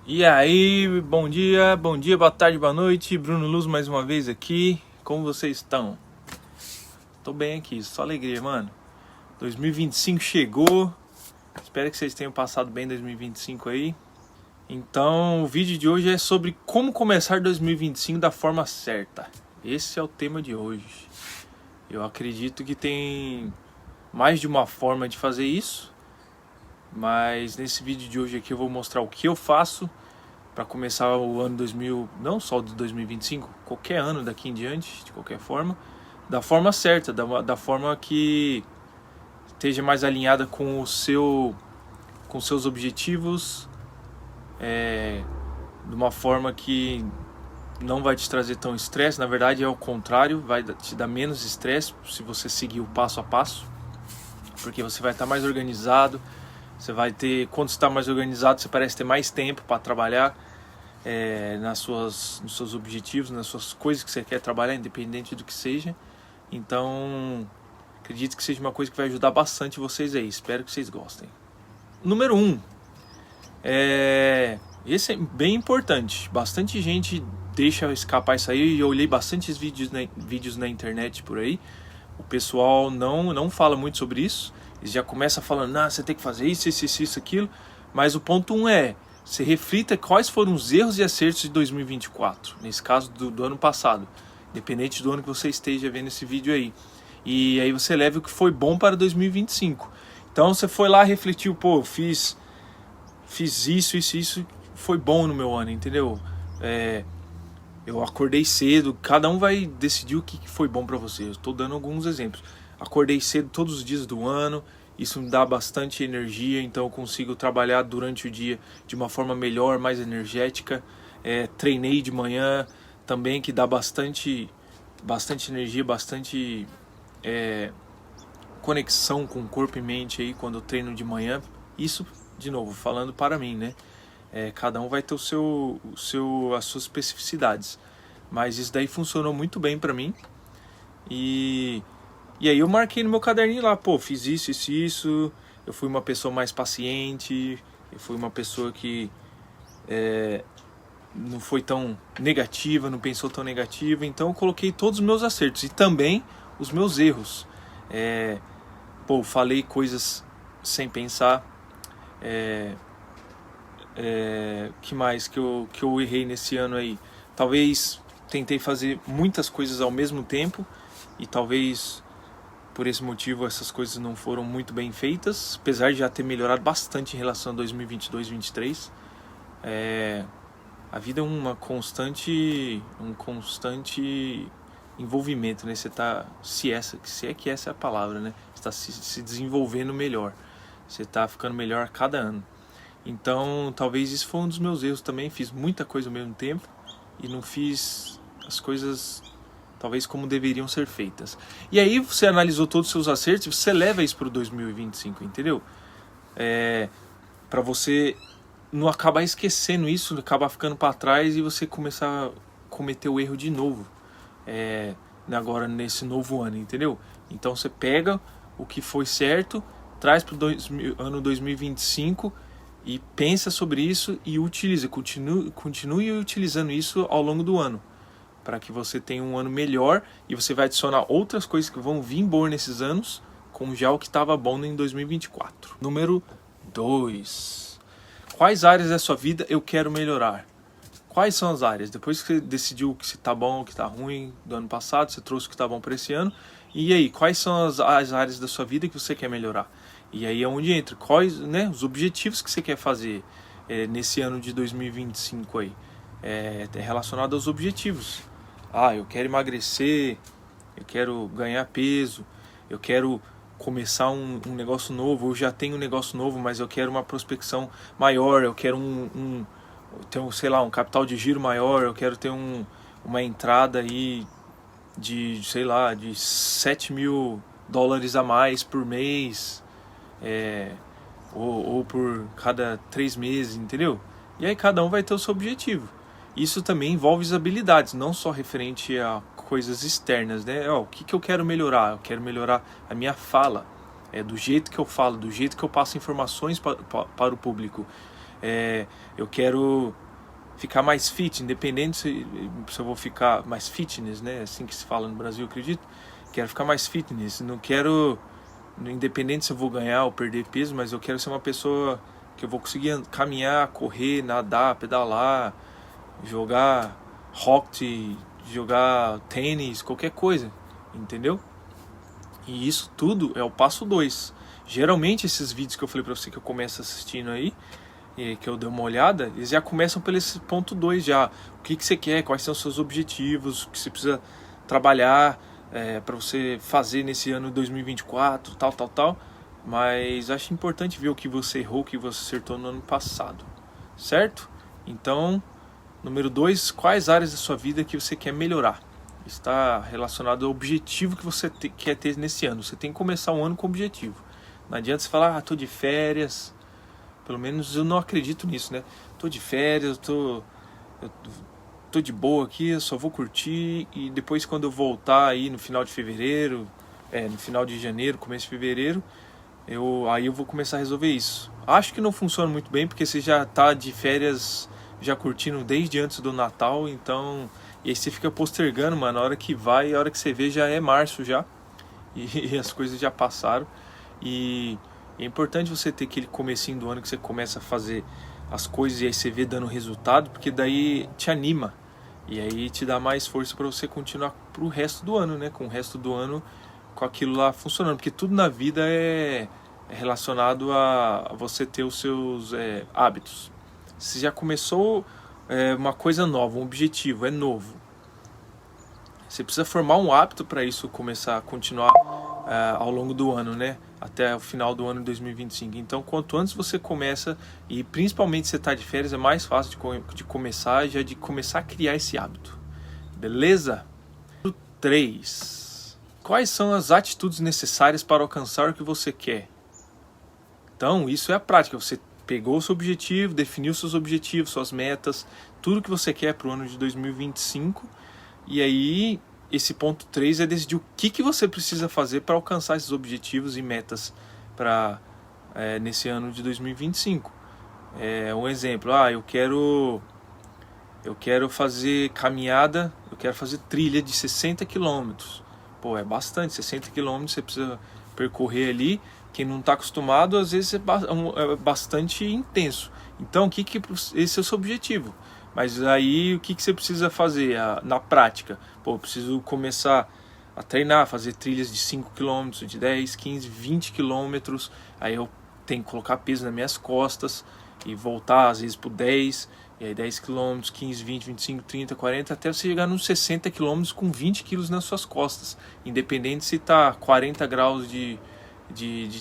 E aí, bom dia, boa tarde, boa noite. Bruno Luz mais uma vez aqui. Como vocês estão? Tô bem aqui, só alegria, mano. 2025 chegou. Espero que vocês tenham passado bem 2025 aí. Então, o vídeo de hoje é sobre como começar 2025 da forma certa. Esse é o tema de hoje. Eu acredito que tem mais de uma forma de fazer isso. Mas nesse vídeo de hoje aqui eu vou mostrar o que eu faço para começar o ano 2000, não só de 2025, qualquer ano daqui em diante, de qualquer forma, da forma certa, da forma que esteja mais alinhada com com seus objetivos, de uma forma que não vai te trazer tão estresse. Na verdade é o contrário, vai te dar menos estresse se você seguir o passo a passo, porque você vai estar mais organizado. Você vai ter, quando você está mais organizado, você parece ter mais tempo para trabalhar nos seus objetivos, nas suas coisas que você quer trabalhar, independente do que seja. Então, acredito que seja uma coisa que vai ajudar bastante vocês aí. Espero que vocês gostem. Número 1. Esse é bem importante. Bastante gente deixa escapar isso aí. Eu olhei bastantes vídeos na internet por aí. O pessoal não fala muito sobre isso. Eles já começam falando, você tem que fazer isso, aquilo. Mas o ponto 1 é, você reflita quais foram os erros e acertos de 2024. Nesse caso do ano passado. Independente do ano que você esteja vendo esse vídeo aí. E aí você leva o que foi bom para 2025. Então você foi lá, refletiu, fiz isso, foi bom no meu ano, entendeu? Eu acordei cedo, cada um vai decidir o que foi bom para você. Eu estou dando alguns exemplos. Acordei cedo todos os dias do ano, isso me dá bastante energia, então eu consigo trabalhar durante o dia de uma forma melhor, mais energética. Treinei de manhã também, que dá bastante energia, bastante conexão com corpo e mente aí quando eu treino de manhã. Isso, de novo, falando para mim, né? Cada um vai ter as suas especificidades, mas isso daí funcionou muito bem para mim. E aí eu marquei no meu caderninho lá, fiz isso, eu fui uma pessoa mais paciente, eu fui uma pessoa que não foi tão negativa, não pensou tão negativa. Então eu coloquei todos os meus acertos e também os meus erros. Falei coisas sem pensar. Que mais que eu errei nesse ano aí? Talvez tentei fazer muitas coisas ao mesmo tempo e talvez por esse motivo essas coisas não foram muito bem feitas, apesar de já ter melhorado bastante em relação a 2022 e 2023. A vida é um constante envolvimento, né? Você tá, se é que essa é a palavra, né? Você está se desenvolvendo melhor, você está ficando melhor a cada ano. Então talvez isso foi um dos meus erros também. Fiz muita coisa ao mesmo tempo e não fiz as coisas talvez como deveriam ser feitas. E aí você analisou todos os seus acertos e você leva isso para o 2025, entendeu? Para você não acabar esquecendo isso, acabar ficando para trás e você começar a cometer o erro de novo, agora nesse novo ano, entendeu? Então você pega o que foi certo, traz para o ano 2025 e pensa sobre isso e utiliza, continue utilizando isso ao longo do ano, para que você tenha um ano melhor e você vai adicionar outras coisas que vão vir boas nesses anos, com já o que estava bom em 2024. Número 2. Quais áreas da sua vida eu quero melhorar? Quais são as áreas? Depois que você decidiu o que está bom, o que está ruim do ano passado, você trouxe o que está bom para esse ano. E aí, quais são as áreas da sua vida que você quer melhorar? E aí é onde entra quais, né, os objetivos que você quer fazer nesse ano de 2025 aí. É relacionado aos objetivos. Eu quero emagrecer, eu quero ganhar peso, eu quero começar um negócio novo, eu já tenho um negócio novo, mas eu quero uma prospecção maior, eu quero ter um capital de giro maior, eu quero ter uma entrada aí de $7.000 a mais por mês, ou por cada 3 meses, entendeu? E aí cada um vai ter o seu objetivo. Isso também envolve as habilidades, não só referente a coisas externas, né? O que eu quero melhorar? Eu quero melhorar a minha fala, do jeito que eu falo, do jeito que eu passo informações para o público. Eu quero ficar mais fit, independente se eu vou ficar mais fitness, né? Assim que se fala no Brasil, eu acredito. Quero ficar mais fitness, não quero, independente se eu vou ganhar ou perder peso, mas eu quero ser uma pessoa que eu vou conseguir caminhar, correr, nadar, pedalar, jogar hockey, jogar tênis, qualquer coisa, entendeu? E isso tudo é o passo 2. Geralmente esses vídeos que eu falei pra você que eu começo assistindo aí, que eu dei uma olhada, eles já começam pelo esse ponto 2 já. O que você quer, quais são os seus objetivos, o que você precisa trabalhar para você fazer nesse ano de 2024, tal. Mas acho importante ver o que você errou, o que você acertou no ano passado, certo? Então, número 2, quais áreas da sua vida que você quer melhorar? Está relacionado ao objetivo que você quer ter nesse ano. Você tem que começar o ano com objetivo. Não adianta você falar, tô de férias. Pelo menos eu não acredito nisso, né? Tô de férias, eu tô de boa aqui, eu só vou curtir. E depois quando eu voltar aí no final de fevereiro, no final de janeiro, começo de fevereiro, aí eu vou começar a resolver isso. Acho que não funciona muito bem, porque você já tá de férias, já curtindo desde antes do Natal, então... E aí você fica postergando, mano, a hora que vai, a hora que você vê já é março já. E as coisas já passaram. E é importante você ter aquele comecinho do ano que você começa a fazer as coisas e aí você vê dando resultado, porque daí te anima. E aí te dá mais força para você continuar pro resto do ano, né? Com o resto do ano com aquilo lá funcionando. Porque tudo na vida é relacionado a você ter os seus hábitos. Se já começou uma coisa nova, um objetivo, é novo. Você precisa formar um hábito para isso começar a continuar ao longo do ano, né? Até o final do ano de 2025. Então, quanto antes você começa, e principalmente você está de férias, é mais fácil de começar, já de começar a criar esse hábito. Beleza? 3. Quais são as atitudes necessárias para alcançar o que você quer? Então, isso é a prática. Você pegou o seu objetivo, definiu seus objetivos, suas metas, tudo que você quer para o ano de 2025. E aí, esse ponto 3 é decidir o que você precisa fazer para alcançar esses objetivos e metas nesse ano de 2025. Um exemplo, eu quero fazer caminhada, eu quero fazer trilha de 60 km. Pô, é bastante, 60 km você precisa percorrer ali. Quem não está acostumado, às vezes é bastante intenso. Então, esse é o seu objetivo. Mas aí, o que você precisa fazer na prática? Pô, eu preciso começar a treinar, fazer trilhas de 5 km, de 10, 15, 20 km. Aí eu tenho que colocar peso nas minhas costas e voltar, às vezes, por 10. E aí 10 km, 15, 20, 25, 30, 40, até você chegar nos 60 km com 20 kg nas suas costas. Independente se está 40 graus de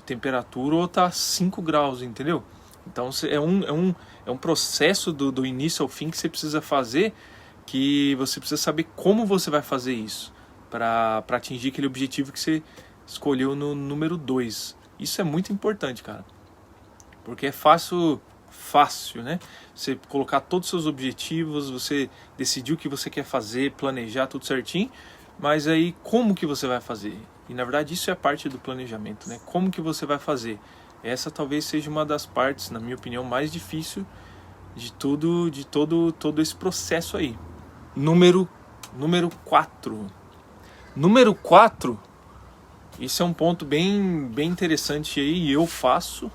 temperatura ou tá 5 graus, entendeu? Então é um processo do início ao fim que você precisa fazer, que você precisa saber como você vai fazer isso para atingir aquele objetivo que você escolheu no número 2. Isso é muito importante, cara, porque é fácil, né? Você colocar todos os seus objetivos, você decidir o que você quer fazer, planejar tudo certinho, mas aí como que você vai fazer? E na verdade isso é parte do planejamento, né? Como que você vai fazer? Essa talvez seja uma das partes, na minha opinião, mais difícil de todo esse processo aí. Número 4. Número 4, isso é um ponto bem interessante aí, e eu faço.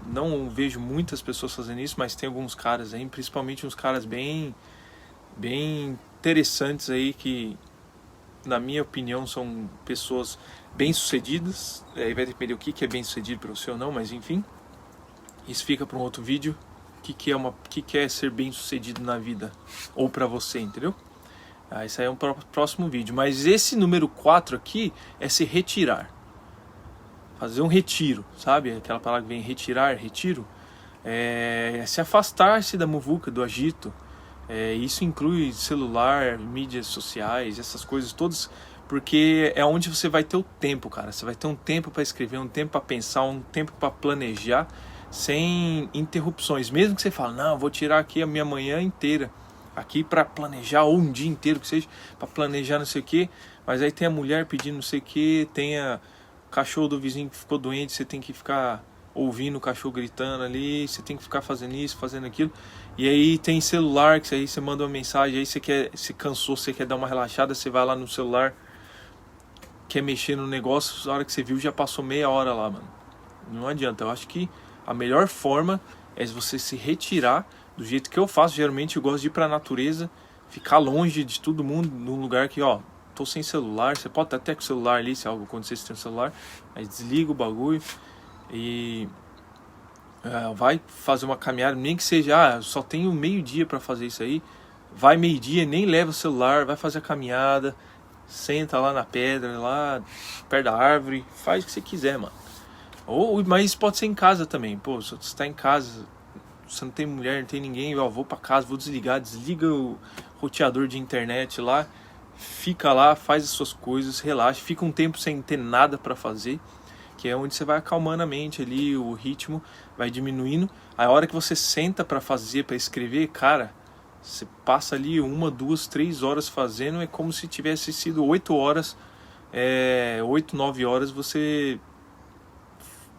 Não vejo muitas pessoas fazendo isso, mas tem alguns caras aí, principalmente uns caras bem interessantes aí, que na minha opinião são pessoas bem-sucedidas. Aí vai depender o que é bem-sucedido para você ou não, mas enfim, isso fica para um outro vídeo. O que é ser bem-sucedido na vida ou para você, entendeu? Isso aí é um próximo vídeo. Mas esse número 4 aqui é se retirar. Fazer um retiro, sabe? Aquela palavra que vem retirar, retiro. Se afastar-se da muvuca, do agito. Isso inclui celular, mídias sociais, essas coisas todas, porque é onde você vai ter o tempo, cara. Você vai ter um tempo para escrever, um tempo para pensar, um tempo para planejar, sem interrupções. Mesmo que você fale, não, vou tirar aqui a minha manhã inteira aqui para planejar, ou um dia inteiro que seja, para planejar não sei o que, mas aí tem a mulher pedindo não sei o que, tem a cachorro do vizinho que ficou doente, você tem que ficar ouvindo o cachorro gritando ali, você tem que ficar fazendo isso, fazendo aquilo. E aí tem celular, que aí você manda uma mensagem, aí você cansou, você quer dar uma relaxada, você vai lá no celular, quer mexer no negócio, a hora que você viu já passou meia hora lá, mano. Não adianta, eu acho que a melhor forma é você se retirar do jeito que eu faço. Geralmente eu gosto de ir pra natureza, ficar longe de todo mundo, num lugar que, ó, tô sem celular. Você pode estar até com o celular ali, se algo acontecer, você tem o celular, mas desliga o bagulho e vai fazer uma caminhada, nem que seja, só tenho meio-dia pra fazer isso aí. Vai meio-dia, nem leva o celular, vai fazer a caminhada, senta lá na pedra, lá perto da árvore, faz o que você quiser, mano. Mas pode ser em casa também. Pô, se você tá em casa, você não tem mulher, não tem ninguém, ó, vou pra casa, vou desliga o roteador de internet lá, fica lá, faz as suas coisas, relaxa, fica um tempo sem ter nada pra fazer, que é onde você vai acalmando a mente ali, o ritmo vai diminuindo. A hora que você senta pra fazer, pra escrever, cara, você passa ali 1, 2, 3 horas fazendo, é como se tivesse sido 8 horas, 8, 9 horas você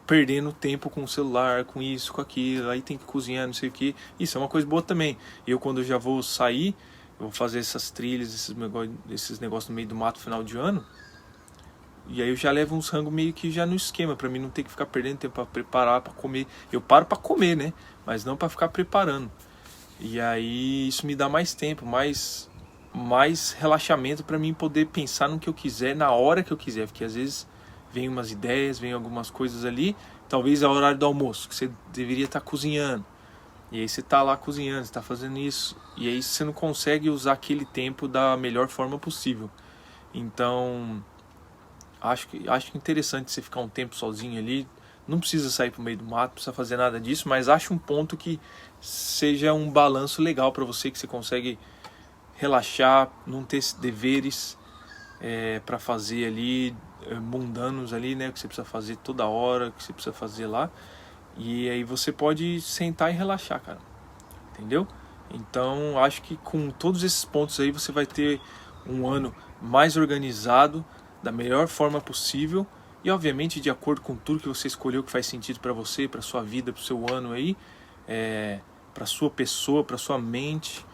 perdendo tempo com o celular, com isso, com aquilo, aí tem que cozinhar, não sei o que. Isso é uma coisa boa também. Eu, quando eu já vou sair, eu vou fazer essas trilhas, esses negócios no meio do mato final de ano, e aí eu já levo uns rangos meio que já no esquema, pra mim não ter que ficar perdendo tempo pra preparar, pra comer. Eu paro pra comer, né? Mas não pra ficar preparando. E aí isso me dá mais tempo, mais relaxamento pra mim poder pensar no que eu quiser, na hora que eu quiser, porque às vezes vem umas ideias, vem algumas coisas ali, talvez é o horário do almoço, que você deveria estar cozinhando, e aí você está lá cozinhando, você está fazendo isso, e aí você não consegue usar aquele tempo da melhor forma possível. Então, acho interessante você ficar um tempo sozinho ali, não precisa sair para o meio do mato, não precisa fazer nada disso, mas acho um ponto que seja um balanço legal para você, que você consegue relaxar, não ter deveres para fazer ali, mundanos ali, né, que você precisa fazer toda hora, que você precisa fazer lá, e aí você pode sentar e relaxar, cara, entendeu? Então acho que com todos esses pontos aí você vai ter um ano mais organizado, da melhor forma possível, e obviamente de acordo com tudo que você escolheu que faz sentido para você, para sua vida, para o seu ano aí, para sua pessoa, para sua mente,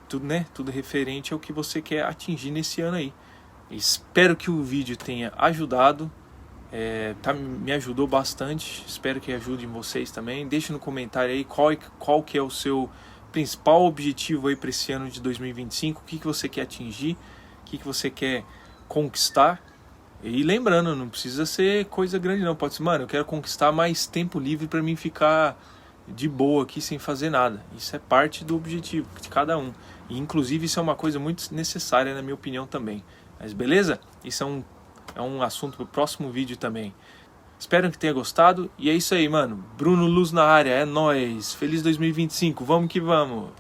tudo, né? Tudo referente ao que você quer atingir nesse ano aí. Espero que o vídeo tenha ajudado, me ajudou bastante, espero que ajude vocês também. Deixe no comentário aí qual que é o seu principal objetivo aí para esse ano de 2025, o que você quer atingir, o que você quer conquistar. E lembrando, não precisa ser coisa grande não, pode ser, mano, eu quero conquistar mais tempo livre para mim ficar de boa aqui sem fazer nada. Isso é parte do objetivo de cada um, e inclusive isso é uma coisa muito necessária na minha opinião também. Mas beleza? Isso é um assunto pro próximo vídeo também. Espero que tenha gostado, e é isso aí, mano. Bruno Luz na área, é nóis. Feliz 2025, vamos que vamos.